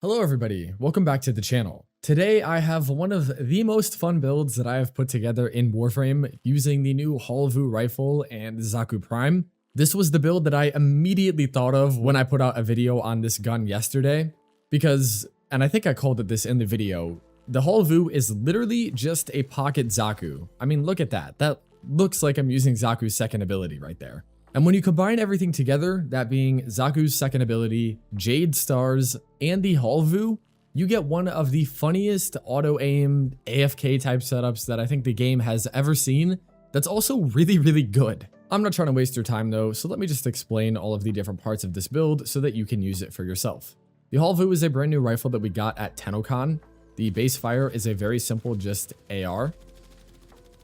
Hello everybody, welcome back to the channel. Today I have one of the most fun builds that I have put together in Warframe using the new Haalvu rifle and Xaku Prime. This was the build that I immediately thought of when I put out a video on this gun yesterday because, and I think I called it this in the video, the Haalvu is literally just a pocket Xaku. I mean, look at that. That looks like I'm using Xaku's second ability right there. And when you combine everything together, that being Xaku's second ability, Jade Stars, and the Haalvu, you get one of the funniest auto-aim AFK type setups that I think the game has ever seen that's also really good. I'm not trying to waste your time though, so let me just explain all of the different parts of this build so that you can use it for yourself. The Haalvu is a brand new rifle that we got at TennoCon. The base fire is a very simple just AR.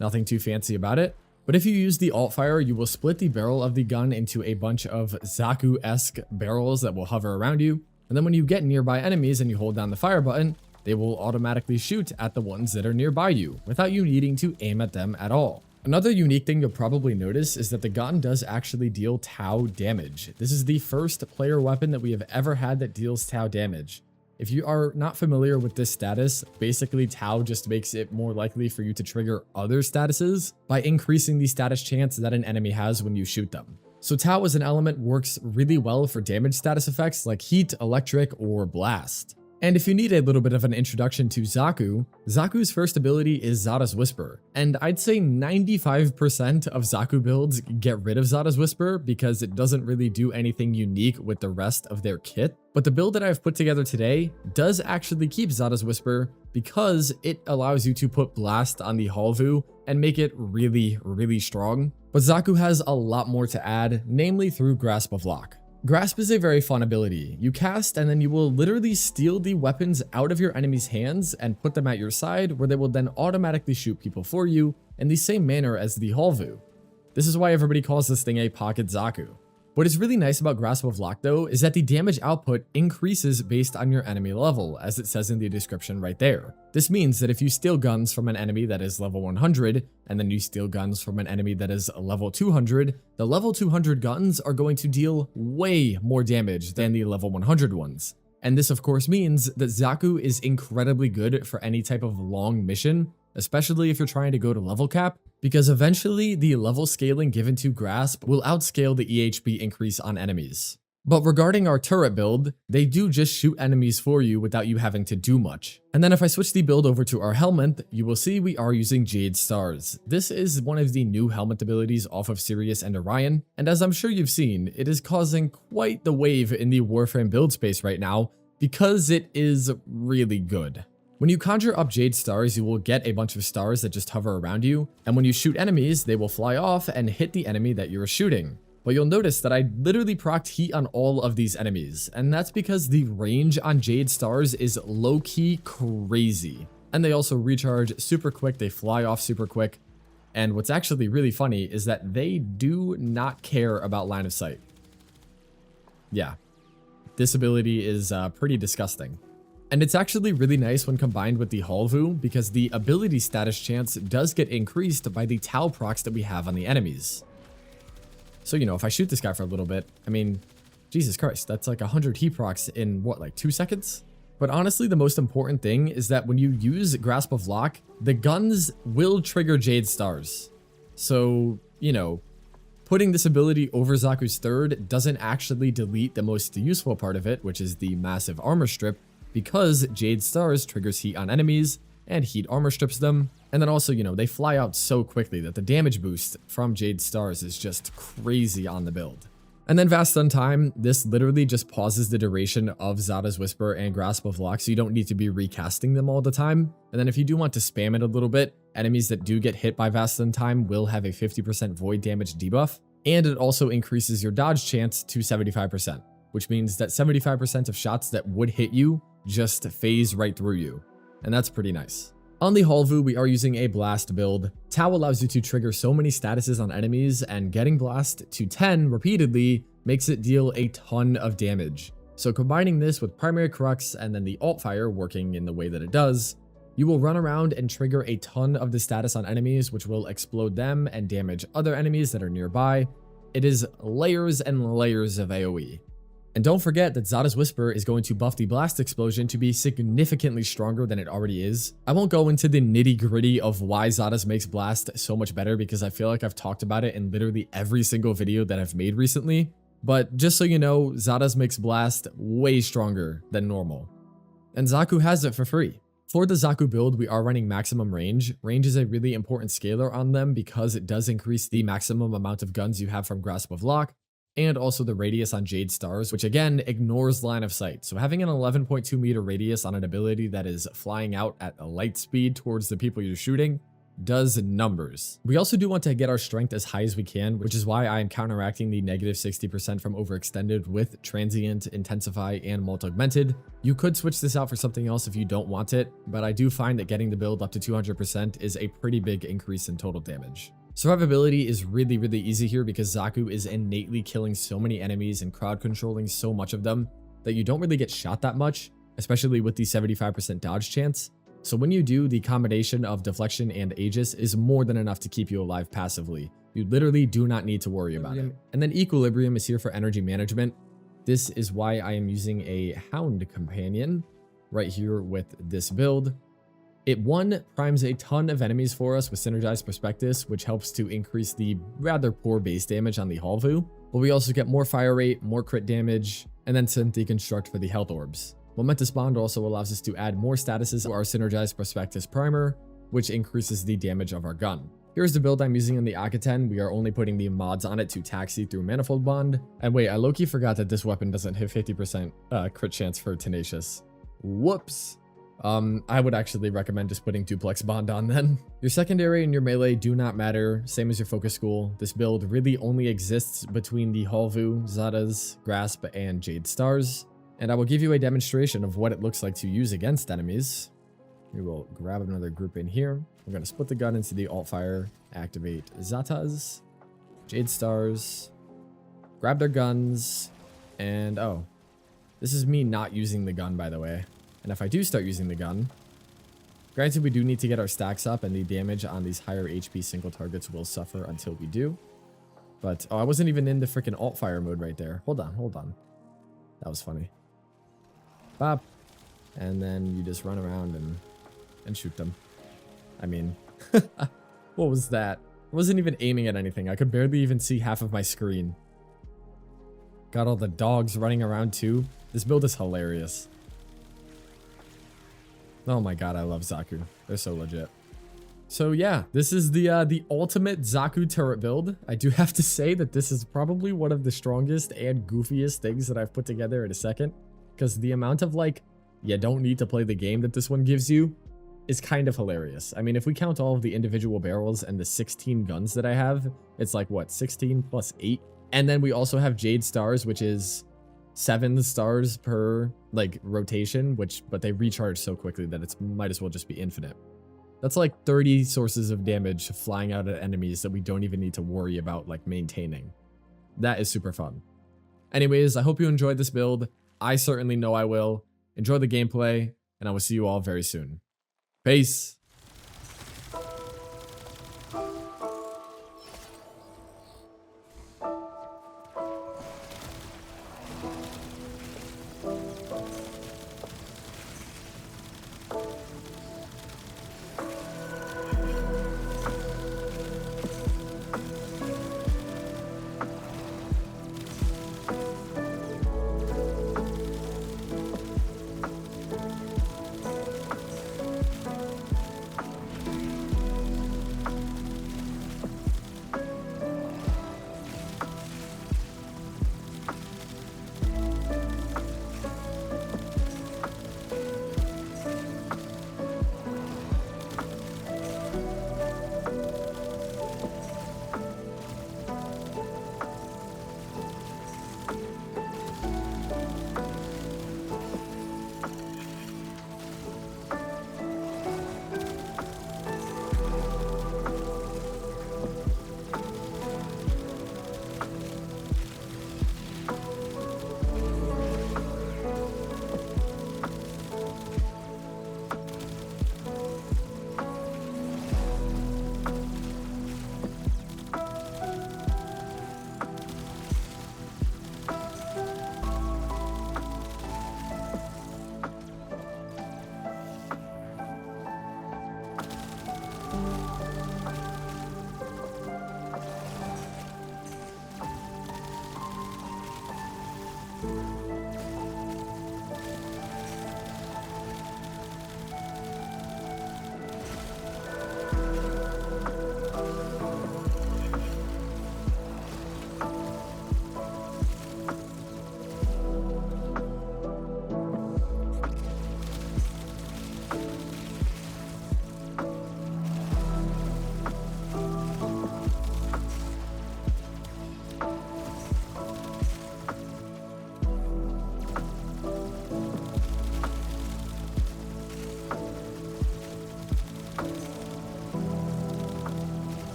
Nothing too fancy about it. But if you use the alt fire, you will split the barrel of the gun into a bunch of Xaku-esque barrels that will hover around you. And then when you get nearby enemies and you hold down the fire button, they will automatically shoot at the ones that are nearby you without you needing to aim at them at all. Another unique thing you'll probably notice is that the gun does actually deal Tau damage. This is the first player weapon that we have ever had that deals Tau damage. If you are not familiar with this status, basically Tau just makes it more likely for you to trigger other statuses by increasing the status chance that an enemy has when you shoot them. So Tau as an element works really well for damage status effects like heat, electric, or blast. And if you need a little bit of an introduction to Xaku, Xaku's first ability is Zada's Whisper, and I'd say 95% of Xaku builds get rid of Zada's Whisper because it doesn't really do anything unique with the rest of their kit. But the build that I've put together today does actually keep Zada's Whisper because it allows you to put Blast on the Haalvu and make it really strong. But Xaku has a lot more to add, namely through Grasp of Lohk. Grasp is a very fun ability. You cast and then you will literally steal the weapons out of your enemy's hands and put them at your side where they will then automatically shoot people for you in the same manner as the Haalvu. This is why everybody calls this thing a pocket Xaku. What is really nice about Grasp of Lohk though is that the damage output increases based on your enemy level, as it says in the description right there. This means that if you steal guns from an enemy that is level 100, and then you steal guns from an enemy that is level 200, the level 200 guns are going to deal way more damage than the level 100 ones. And this of course means that Xaku is incredibly good for any type of long mission, especially if you're trying to go to level cap, because eventually the level scaling given to Grasp will outscale the EHP increase on enemies. But regarding our turret build, they do just shoot enemies for you without you having to do much. And then if I switch the build over to our helmet, you will see we are using Jade Stars. This is one of the new helmet abilities off of Sirius and Orion, and as I'm sure you've seen, it is causing quite the wave in the Warframe build space right now because it is really good. When you conjure up Jade Stars, you will get a bunch of stars that just hover around you, and when you shoot enemies, they will fly off and hit the enemy that you're shooting. But you'll notice that I literally procced heat on all of these enemies, and that's because the range on Jade Stars is low-key crazy. And they also recharge super quick, they fly off super quick, and what's actually really funny is that they do not care about line of sight. Yeah, this ability is pretty disgusting. And it's actually really nice when combined with the Haalvu because the ability status chance does get increased by the Tau procs that we have on the enemies. So, you know, if I shoot this guy for a little bit, I mean, Jesus Christ, that's like 100 heat procs in what, like 2 seconds? But honestly, the most important thing is that when you use Grasp of Lohk, the guns will trigger Jade Stars. So, you know, putting this ability over Xaku's third doesn't actually delete the most useful part of it, which is the massive armor strip, because Jade Stars triggers heat on enemies and heat armor strips them. And then also, you know, they fly out so quickly that the damage boost from Jade Stars is just crazy on the build. And then Vast Untime, this literally just pauses the duration of Zada's Whisper and Grasp of Lohk, so you don't need to be recasting them all the time. And then if you do want to spam it a little bit, enemies that do get hit by Vast Untime will have a 50% void damage debuff, and it also increases your dodge chance to 75%, which means that 75% of shots that would hit you just phase right through you, and that's pretty nice. On the Haalvu, we are using a blast build. Tau allows you to trigger so many statuses on enemies, and getting blast to 10 repeatedly makes it deal a ton of damage. So combining this with primary crux and then the alt fire working in the way that it does, you will run around and trigger a ton of the status on enemies, which will explode them and damage other enemies that are nearby. It is layers and layers of AoE. And don't forget that Zada's Whisper is going to buff the Blast Explosion to be significantly stronger than it already is. I won't go into the nitty gritty of why Zada's makes Blast so much better because I feel like I've talked about it in literally every single video that I've made recently. But just so you know, Zada's makes Blast way stronger than normal. And Xaku has it for free. For the Xaku build, we are running maximum range. Range is a really important scaler on them because it does increase the maximum amount of guns you have from Grasp of Lohk, and also the radius on Jade Stars, which again ignores line of sight. So having an 11.2 meter radius on an ability that is flying out at a light speed towards the people you're shooting does numbers. We also do want to get our strength as high as we can, which is why I am counteracting the negative 60% from overextended with transient, intensify, and multi-augmented. You could switch this out for something else if you don't want it, but I do find that getting the build up to 200% is a pretty big increase in total damage. Survivability is really easy here because Xaku is innately killing so many enemies and crowd controlling so much of them that you don't really get shot that much, especially with the 75% dodge chance. So when you do, the combination of deflection and Aegis is more than enough to keep you alive passively. You literally do not need to worry about it. And then Equilibrium is here for energy management. This is why I am using a Hound companion right here with this build. It primes a ton of enemies for us with Synergized Prospectus, which helps to increase the rather poor base damage on the Haalvu, but we also get more fire rate, more crit damage, and then Synth Deconstruct for the health orbs. Momentous Bond also allows us to add more statuses to our Synergized Prospectus primer, which increases the damage of our gun. Here's the build I'm using in the Akaten. We are only putting the mods on it to taxi through Manifold Bond. And wait, I low-key forgot that this weapon doesn't hit 50% crit chance for Tenacious. Whoops. I would actually recommend just putting Duplex Bond on then. Your secondary and your melee do not matter, same as your focus school. This build really only exists between the Haalvu, Zada's, Grasp, and Jade Stars. And I will give you a demonstration of what it looks like to use against enemies. We will grab another group in here. We're going to split the gun into the alt fire, activate Zatas, Jade Stars, grab their guns, and oh, this is me not using the gun, by the way. And if I do start using the gun, granted we do need to get our stacks up and the damage on these higher HP single targets will suffer until we do. But, oh, I wasn't even in the freaking alt fire mode right there. Hold on. That was funny. Bop. And then you just run around and shoot them. I mean, what was that? I wasn't even aiming at anything. I could barely even see half of my screen. Got all the dogs running around too. This build is hilarious. Oh my god, I love Xaku. They're so legit. So yeah, this is the ultimate Xaku turret build. I do have to say that this is probably one of the strongest and goofiest things that I've put together in a second. Because the amount of like, you don't need to play the game that this one gives you is kind of hilarious. I mean, if we count all of the individual barrels and the 16 guns that I have, it's like what, 16 plus 8? And then we also have Jade Stars, which is 7 stars per like rotation, but they recharge so quickly that it might as well just be infinite. That's like 30 sources of damage flying out at enemies that we don't even need to worry about like maintaining. That is super fun. Anyways, I hope you enjoyed this build. I certainly know I will. Enjoy the gameplay, and I will see you all very soon. Peace.